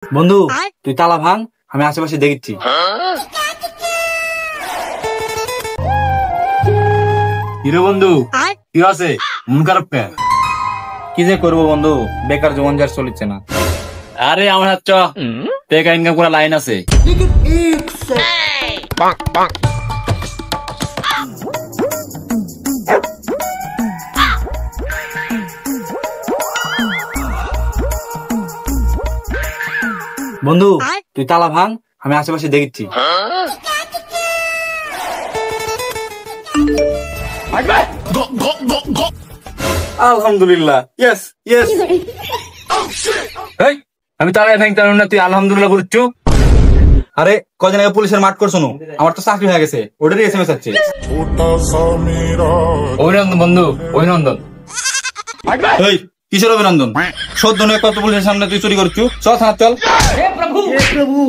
বন্ধু তুই তালা ভাঙ, আমি আশেপাশে দেখছি। হিরো বন্ধু কি আছে, মন খারাপ কে? কি যে করবো বন্ধু, বেকার জীবন যার চলিচ্ছে না। আরে আমার হাত টাকা ইনকাম করা লাইন আছে। বন্ধু তুই তালা ভাঙ, আমি আশেপাশে দেখছি। আলহামদুলিল্লাহ, ইয়েস ইয়েস। এই, আমি তারা ভাঙতে পারলাম না, তুই আলহামদুলিল্লাহ বলছো? আরে কদিন আগে পুলিশের মাঠ করছো, আমার তো চাকরি হয়ে গেছে, ওটারই এসএমএস আছে। অভিনন্দন বন্ধু, অভিনন্দন। এই কিসের অভিনন্দন? সদ্য নয় কত পুলিশের সামনে তুই চুরি করছু, চল থানা চল। প্রভু